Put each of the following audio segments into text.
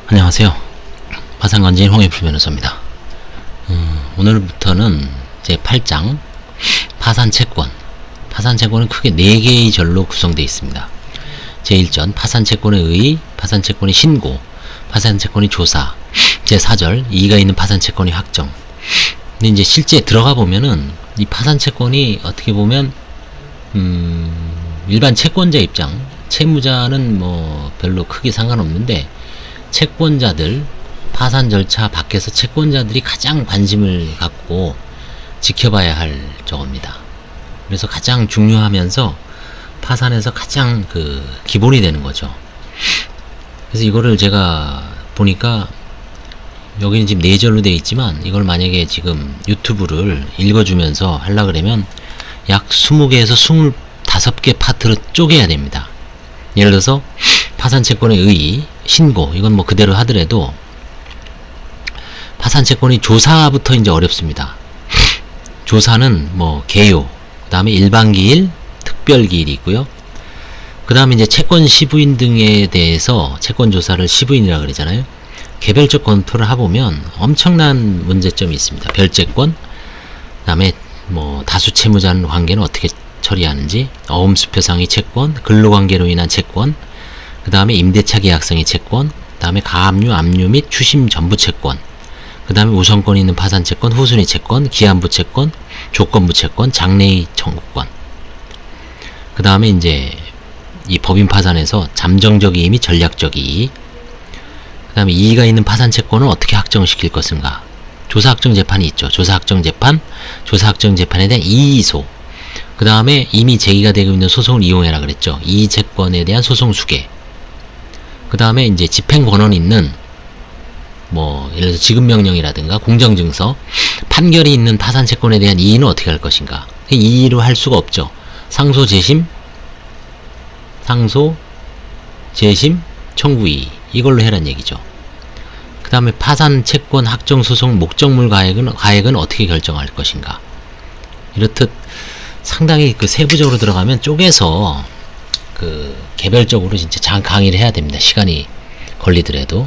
안녕하세요. 파산관제인 홍익표 변호사입니다. 오늘부터는 제 8장 파산채권. 파산채권은 크게 4개의 절로 구성되어 있습니다. 제1전 파산채권의 의의, 파산채권의 신고, 파산채권의 조사, 제4절 이의가 있는 파산채권의 확정. 근데 이제 실제 들어가 보면은 이 파산채권이 어떻게 보면 일반 채권자 입장, 채무자는 뭐 별로 크게 상관없는데 채권자들, 파산 절차 밖에서 채권자들이 가장 관심을 갖고 지켜봐야 할 저겁니다. 그래서 가장 중요하면서 파산에서 가장 기본이 되는 거죠. 그래서 이거를 제가 보니까 여기는 지금 4절로 되어 있지만 이걸 만약에 지금 유튜브를 읽어주면서 하려 그러면 약 20개에서 25개 파트로 쪼개야 됩니다. 예를 들어서 파산채권의 의의, 신고, 이건 뭐 그대로 하더라도 파산채권의 조사부터 이제 어렵습니다. 조사는 뭐 개요, 그 다음에 일반기일, 특별기일이 있고요. 그 다음에 이제 채권 시부인 등에 대해서 채권조사를 시부인이라고 그러잖아요. 개별적 검토를 해보면 엄청난 문제점이 있습니다. 별채권, 그 다음에 뭐 다수채무자는 관계는 어떻게 처리하는지, 어음수표상의 채권, 근로관계로 인한 채권, 그 다음에 임대차 계약성의 채권, 그 다음에 가압류, 압류 및 추심 전부 채권, 그 다음에 우선권이 있는 파산채권, 후순위 채권, 기한부 채권, 조건부 채권, 장래의 청구권. 그 다음에 이제 이 법인 파산에서 잠정적 이의 및 전략적 이의. 그 다음에 이의가 있는 파산채권을 어떻게 확정시킬 것인가. 조사확정재판이 있죠. 조사확정재판, 조사확정재판에 대한 이의소. 그 다음에 이미 제기가 되고 있는 소송을 이용해라 그랬죠. 이의채권에 대한 소송 수계. 그 다음에 이제 집행권한 있는 뭐 예를 들어서 지급명령이라든가 공정증서, 판결이 있는 파산채권에 대한 이의는 어떻게 할 것인가. 이의로 할 수가 없죠. 상소, 재심, 청구이의, 이걸로 해란 얘기죠. 그 다음에 파산채권 확정소송 목적물 가액은 어떻게 결정할 것인가. 이렇듯 상당히 세부적으로 들어가면 쪼개서 개별적으로 진짜 강의를 해야 됩니다. 시간이 걸리더라도.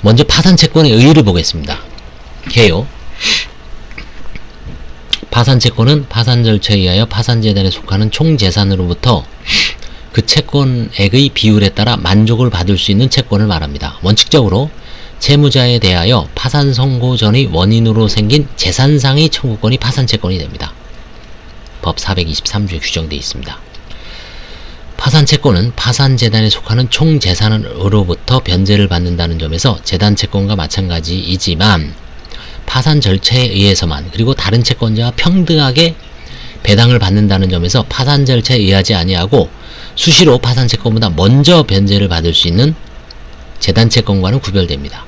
먼저 파산채권의 의의를 보겠습니다. 개요. 파산채권은 파산절차에 의하여 파산재단에 속하는 총재산으로부터 그 채권액의 비율에 따라 만족을 받을 수 있는 채권을 말합니다. 원칙적으로 채무자에 대하여 파산 선고 전의 원인으로 생긴 재산상의 청구권이 파산채권이 됩니다. 법 423조에 규정되어 있습니다. 파산채권은 파산재단에 속하는 총재산으로부터 변제를 받는다는 점에서 재단채권과 마찬가지이지만 파산 절차에 의해서만, 그리고 다른 채권자와 평등하게 배당을 받는다는 점에서 파산 절차에 의하지 아니하고 수시로 파산채권보다 먼저 변제를 받을 수 있는 재단채권과는 구별됩니다.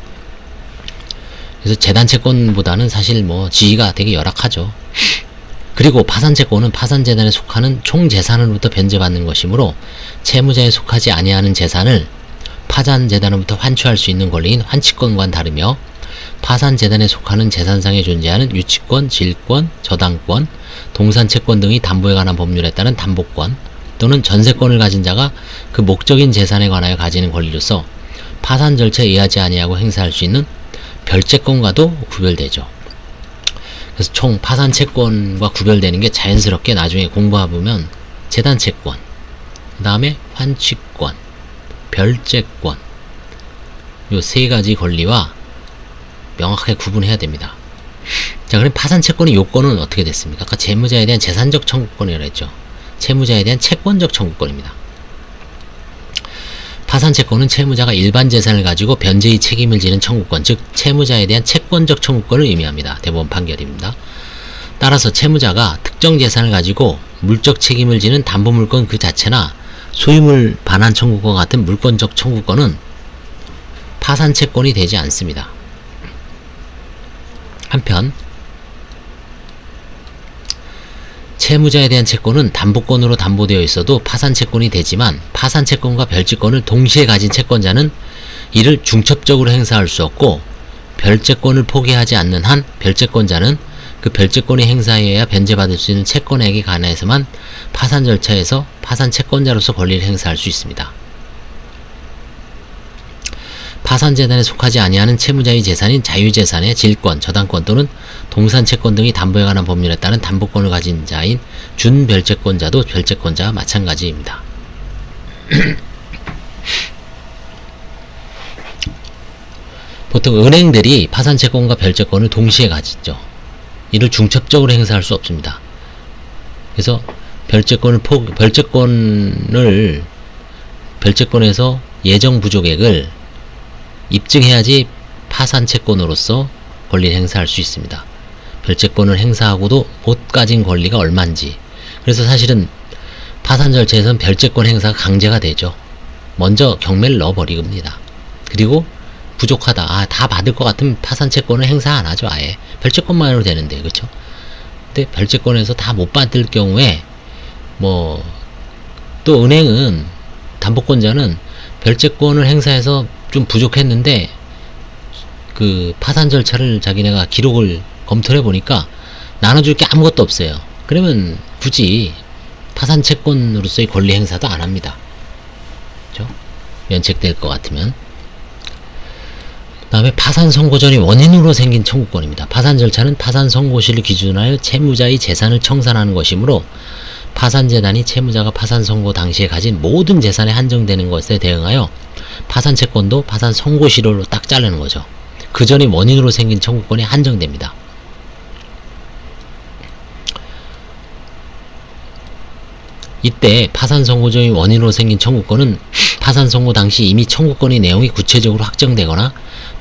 그래서 재단채권보다는 사실 뭐 지위가 되게 열악하죠. 그리고 파산채권은 파산재단에 속하는 총재산으로부터 변제받는 것이므로 채무자에 속하지 아니하는 재산을 파산재단으로부터 환추할 수 있는 권리인 환치권과는 다르며 파산재단에 속하는 재산상에 존재하는 유치권, 질권, 저당권, 동산채권 등의 담보에 관한 법률에 따른 담보권 또는 전세권을 가진 자가 그 목적인 재산에 관하여 가지는 권리로서 파산 절차에 의하지 아니하고 행사할 수 있는 별채권과도 구별되죠. 그래서 총 파산채권과 구별되는 게 자연스럽게 나중에 공부해보면 재단채권, 그 다음에 환치권, 별채권, 요 3가지 권리와 명확하게 구분해야 됩니다. 자, 그럼 파산채권의 요건은 어떻게 됐습니까? 아까 채무자에 대한 재산적 청구권이라고 했죠. 채무자에 대한 채권적 청구권입니다. 파산채권은 채무자가 일반 재산을 가지고 변제의 책임을 지는 청구권, 즉 채무자에 대한 채권적 청구권을 의미합니다. 대법원 판결입니다. 따라서 채무자가 특정 재산을 가지고 물적 책임을 지는 담보물권 그 자체나 소유물 반환 청구권 같은 물권적 청구권은 파산채권이 되지 않습니다. 한편 채무자에 대한 채권은 담보권으로 담보되어 있어도 파산채권이 되지만 파산채권과 별채권을 동시에 가진 채권자는 이를 중첩적으로 행사할 수 없고 별채권을 포기하지 않는 한 별채권자는 그 별채권의 행사에 의해 변제받을 수 있는 채권액에 관해서만 파산 절차에서 파산 채권자로서 권리를 행사할 수 있습니다. 파산재단에 속하지 아니하는 채무자의 재산인 자유재산의 질권, 저당권 또는 동산채권 등의 담보에 관한 법률에 따른 담보권을 가진 자인 준별채권자도 별채권자와 마찬가지입니다. 보통 은행들이 파산채권과 별채권을 동시에 가지죠. 이를 중첩적으로 행사할 수 없습니다. 그래서 별채권에서 예정 부족액을 입증해야지 파산채권으로서 권리를 행사할 수 있습니다. 별채권을 행사하고도 못 가진 권리가 얼마인지. 그래서 사실은 파산 절차에서는 별채권 행사가 강제가 되죠. 먼저 경매를 넣어버립니다. 그리고 부족하다. 다 받을 것 같으면 파산채권을 행사 안 하죠. 아예 별채권만으로 되는데, 그렇죠? 근데 별채권에서 다 못 받을 경우에 또 은행은 담보권자는 별채권을 행사해서 좀 부족했는데 그 파산 절차를 자기네가 기록을 검토를 해보니까 나눠줄 게 아무것도 없어요. 그러면 굳이 파산채권으로서의 권리 행사도 안 합니다. 그렇죠? 면책될 것 같으면. 그 다음에 파산 선고 전이 원인으로 생긴 청구권입니다. 파산 절차는 파산 선고 시를 기준으로 하여 채무자의 재산을 청산하는 것이므로 파산재단이 채무자가 파산 선고 당시에 가진 모든 재산에 한정되는 것에 대응하여 파산채권도 파산 선고 시로 딱 자르는 거죠. 그 전이 원인으로 생긴 청구권이 한정됩니다. 이때 파산 선고 전이 원인으로 생긴 청구권은 파산 선고 당시 이미 청구권의 내용이 구체적으로 확정되거나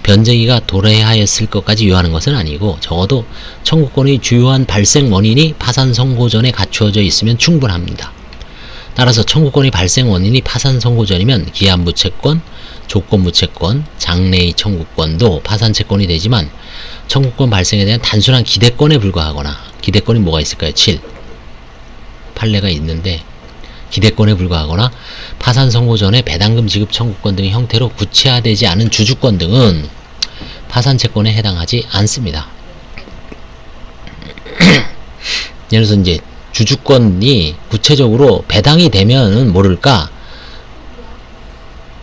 변제기가 도래하였을 것까지 요하는 것은 아니고 적어도 청구권의 주요한 발생 원인이 파산 선고 전에 갖추어져 있으면 충분합니다. 따라서 청구권의 발생 원인이 파산 선고 전이면 기한무채권, 조건무채권, 장래의 청구권도 파산채권이 되지만 청구권 발생에 대한 단순한 기대권에 불과하거나 기대권이 뭐가 있을까요? 7. 판례가 있는데 기대권에 불과하거나 파산 선고 전에 배당금 지급 청구권 등의 형태로 구체화되지 않은 주주권 등은 파산채권에 해당하지 않습니다. 예를 들어서 이제 주주권이 구체적으로 배당이 되면은 모를까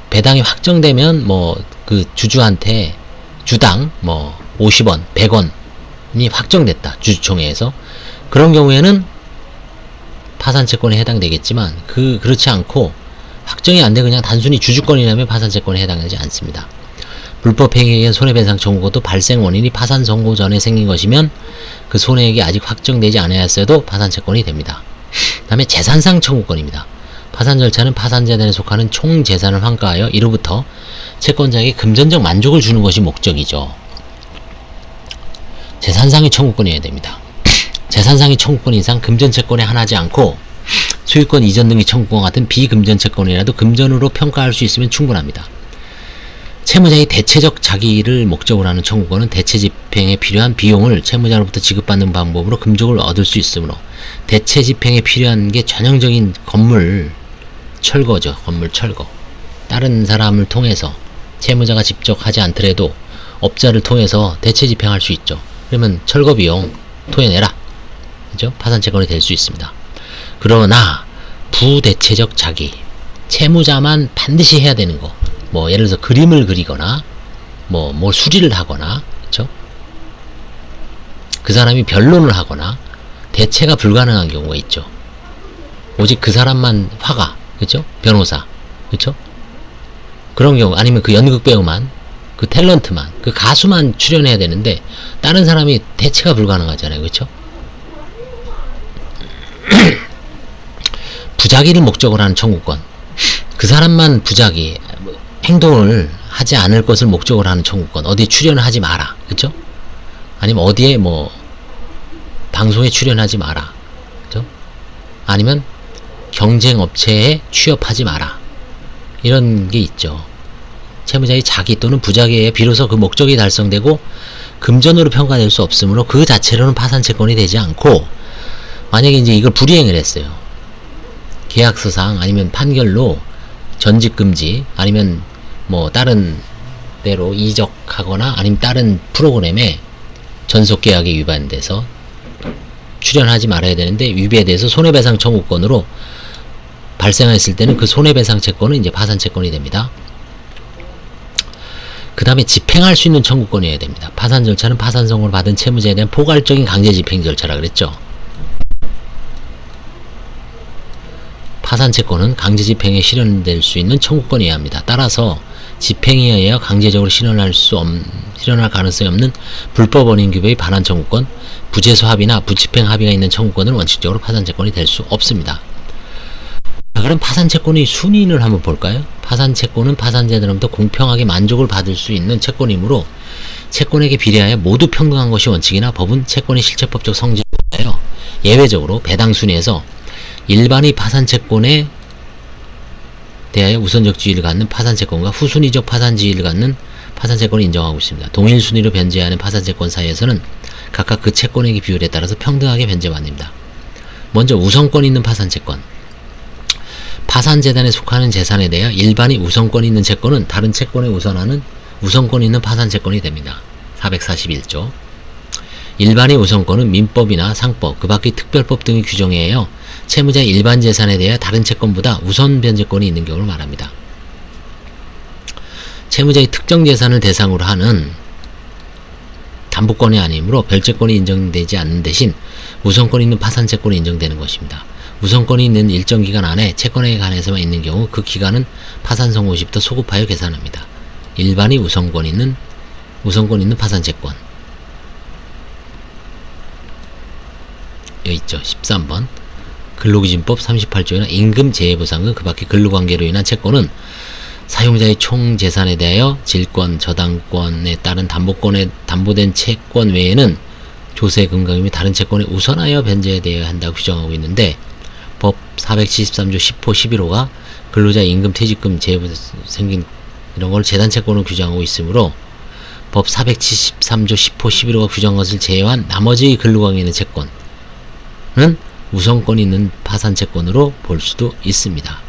배당이 확정되면 그 주주한테 주당 50원, 100원이 확정됐다. 주주총회에서. 그런 경우에는 파산채권에 해당되겠지만 그렇지 않고 확정이 안 돼 그냥 단순히 주주권이라면 파산채권에 해당하지 않습니다. 불법행위에 의한 손해배상 청구도 발생 원인이 파산 선고 전에 생긴 것이면 그 손해액이 아직 확정되지 않았어도 파산채권이 됩니다. 그 다음에 재산상 청구권입니다. 파산 절차는 파산재단에 속하는 총 재산을 환가하여 이로부터 채권자에게 금전적 만족을 주는 것이 목적이죠. 재산상의 청구권이어야 됩니다. 재산상의 청구권 이상 금전채권에 한하지 않고 소유권 이전 등의 청구권과 같은 비금전채권이라도 금전으로 평가할 수 있으면 충분합니다. 채무자의 대체적 자기를 목적으로 하는 청구권은 대체 집행에 필요한 비용을 채무자로부터 지급받는 방법으로 금족을 얻을 수 있으므로 대체 집행에 필요한 게 전형적인 건물 철거죠. 건물 철거. 다른 사람을 통해서 채무자가 직접 하지 않더라도 업자를 통해서 대체 집행할 수 있죠. 그러면 철거 비용 토해내라. 그죠? 파산채권이 될 수 있습니다. 그러나 부대체적 자기, 채무자만 반드시 해야 되는 거. 예를 들어서 그림을 그리거나 뭘 수리를 하거나, 그쵸? 그 사람이 변론을 하거나 대체가 불가능한 경우가 있죠. 오직 그 사람만 화가, 그쵸? 변호사, 그쵸? 그런 경우, 아니면 그 연극배우만, 그 탤런트만, 그 가수만 출연해야 되는데 다른 사람이 대체가 불가능하잖아요, 그쵸? 부작위를 목적으로 하는 청구권. 그 사람만 부작위, 행동을 하지 않을 것을 목적으로 하는 청구권. 어디에 출연을 하지 마라. 그쵸? 아니면 어디에 방송에 출연하지 마라. 그쵸? 아니면 경쟁업체에 취업하지 마라. 이런 게 있죠. 채무자의 자기 또는 부작위에 비로소 그 목적이 달성되고 금전으로 평가될 수 없으므로 그 자체로는 파산채권이 되지 않고, 만약에 이제 이걸 불이행을 했어요. 계약서상 아니면 판결로 전직금지, 아니면 다른 데로 이적하거나 아니면 다른 프로그램에 전속계약에 위반돼서 출연하지 말아야 되는데 위배에 대해서 손해배상 청구권으로 발생했을 때는 그 손해배상 채권은 이제 파산채권이 됩니다. 그 다음에 집행할 수 있는 청구권이어야 됩니다. 파산 절차는 파산 선고를 받은 채무자에 대한 포괄적인 강제 집행 절차라 그랬죠. 파산 채권은 강제 집행에 실현될 수 있는 청구권이어야 합니다. 따라서 집행에 의하여 강제적으로 실현할 가능성이 없는 불법 원인 규범의 반환 청구권, 부재소 합의나 부집행 합의가 있는 청구권은 원칙적으로 파산 채권이 될 수 없습니다. 자, 그럼 파산 채권의 순위를 한번 볼까요? 파산 채권은 파산자들로부터 공평하게 만족을 받을 수 있는 채권이므로 채권에게 비례하여 모두 평등한 것이 원칙이나 법은 채권의 실체법적 성질을 보아요. 예외적으로 배당 순위에서 일반의 파산 채권에 대하여 우선적 지위를 갖는 파산 채권과 후순위적 파산 지위를 갖는 파산 채권을 인정하고 있습니다. 동일 순위로 변제하는 파산 채권 사이에서는 각각 그 채권에게 비율에 따라서 평등하게 변제받습니다. 먼저 우선권 있는 파산 채권. 파산재단에 속하는 재산에 대하여 일반이 우선권이 있는 채권은 다른 채권에 우선하는 우선권이 있는 파산 채권이 됩니다. 441조. 일반의 우선권은 민법이나 상법, 그 밖의 특별법 등의 규정에 의하여 채무자의 일반 재산에 대하여 다른 채권보다 우선 변제권이 있는 경우를 말합니다. 채무자의 특정 재산을 대상으로 하는 담보권이 아니므로 별채권이 인정되지 않는 대신 우선권이 있는 파산채권이 인정되는 것입니다. 우선권이 있는 일정 기간 안에 채권에 관해서만 있는 경우 그 기간은 파산 선고 시부터 소급하여 계산합니다. 일반이 우선권 있는 파산채권. 여기 있죠. 13번. 근로기준법 38조에는 임금재해보상금 그 밖의 근로관계로 인한 채권은 사용자의 총 재산에 대하여 질권, 저당권에 따른 담보된 채권 외에는 조세, 금강임 및 다른 채권에 우선하여 변제되어야 한다고 규정하고 있는데 법 473조 10호 11호가 근로자 임금, 퇴직금, 생긴 이런 걸 재단채권으로 규정하고 있으므로 법 473조 10호 11호가 규정한 것을 제외한 나머지 근로관계에 있는 채권은 우선권이 있는 파산채권으로 볼 수도 있습니다.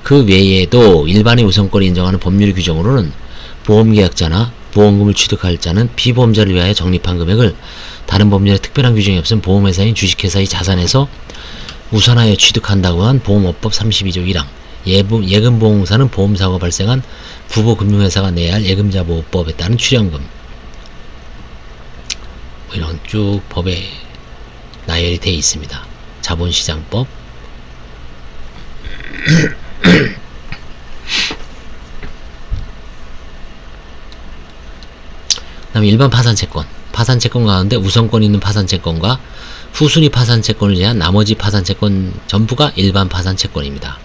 그 외에도 일반의 우선권을 인정하는 법률 규정으로는 보험계약자나 보험금을 취득할 자는 피보험자를 위하여 적립한 금액을 다른 법률에 특별한 규정이 없은 보험회사인 주식회사의 자산에서 우선하여 취득한다고 한 보험업법 32조 1항, 예금보험사는 보험사고가 발생한 부보금융회사가 내야 할 예금자보호법에 따른 출연금, 이런 쭉 법에 나열이 되어 있습니다. 자본시장법. 그 다음에 일반 파산채권. 파산채권 가운데 우선권 있는 파산채권과 후순위 파산채권을 제한 나머지 파산채권 전부가 일반 파산채권입니다.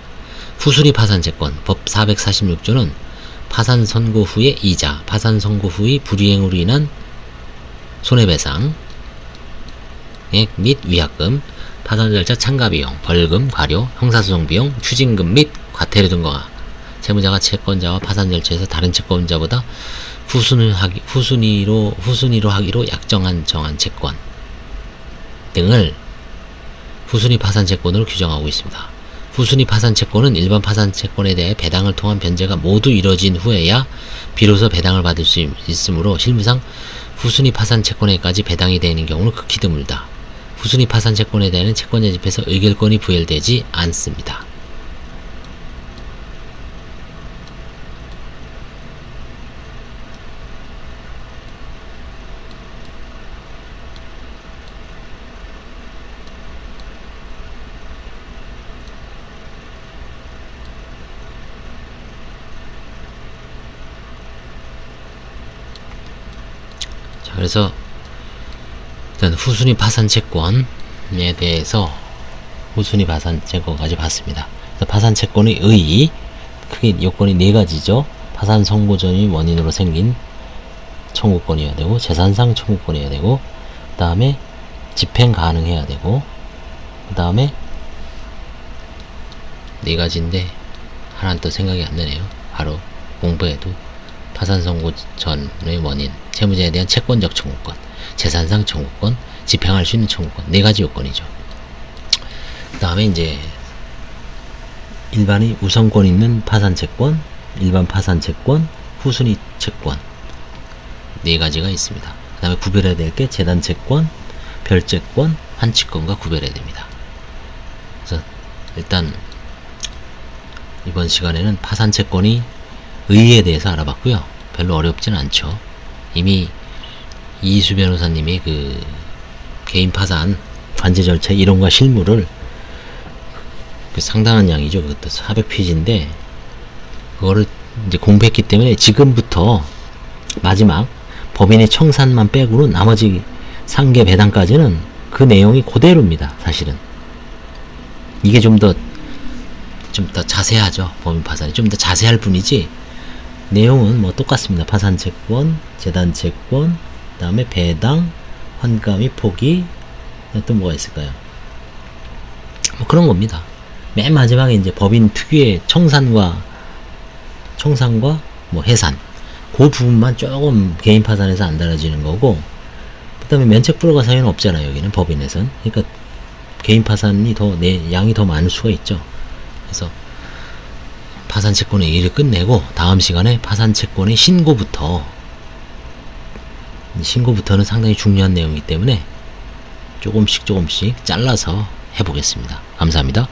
후순위 파산채권. 법 446조는 파산 선고 후의 이자, 파산 선고 후의 불이행으로 인한 손해배상 및 위약금, 파산 절차 참가비용, 벌금, 과료, 형사소송비용, 추징금 및 과태료 등과 채무자가 채권자와 파산 절차에서 다른 채권자보다 후순위로 하기로 정한 채권 등을 후순위 파산채권으로 규정하고 있습니다. 후순위 파산채권은 일반 파산채권에 대해 배당을 통한 변제가 모두 이뤄진 후에야 비로소 배당을 받을 수 있으므로 실무상 후순위 파산채권에까지 배당이 되는 경우는 극히 드물다. 후순위 파산채권에 대한 채권자 집에서 의결권이 부여되지 않습니다. 자, 그래서 일단 후순위 파산채권에 대해서 후순위 파산채권까지 봤습니다. 파산채권의 크게 요건이 4가지죠. 파산 선고 전의 원인으로 생긴 청구권이어야 되고, 재산상 청구권이어야 되고, 그 다음에 집행 가능해야 되고, 그 다음에 4가지인데 하나는 또 생각이 안 나네요. 바로 공부해도 파산 선고 전의 원인, 채무자에 대한 채권적 청구권, 재산상 청구권, 집행할 수 있는 청구권, 4가지 요건이죠. 그 다음에 이제 일반이 우선권 있는 파산채권, 일반 파산채권, 후순위 채권 4가지가 있습니다. 그 다음에 구별해야 될 게 재단채권, 별채권, 환치권과 구별해야 됩니다. 그래서 일단 이번 시간에는 파산채권이 의의에 대해서 알아봤고요. 별로 어렵진 않죠. 이미 이수 변호사님이 그 개인 파산 관제 절차 이론과 실무를 그 상당한 양이죠. 그것도 400페이지인데 그거를 이제 공부했기 때문에 지금부터 마지막 법인의 청산만 빼고는 나머지 상계 배당까지는 그 내용이 그대로입니다. 사실은 이게 좀 더 자세하죠. 법인 파산이 좀 더 자세할 뿐이지 내용은 뭐 똑같습니다. 파산채권, 재단채권, 그 다음에 배당, 환가 및 포기, 또 뭐가 있을까요? 뭐 그런 겁니다. 맨 마지막에 이제 법인 특유의 청산과 뭐 해산 그 부분만 조금 개인 파산에서 안 달라지는 거고, 그 다음에 면책 불허가 사유는 없잖아요. 여기는 법인에선. 그러니까 개인 파산이 양이 더 많을 수가 있죠. 그래서 파산 채권의 일을 끝내고 다음 시간에 파산 채권의 신고부터는 상당히 중요한 내용이기 때문에 조금씩 잘라서 해보겠습니다. 감사합니다.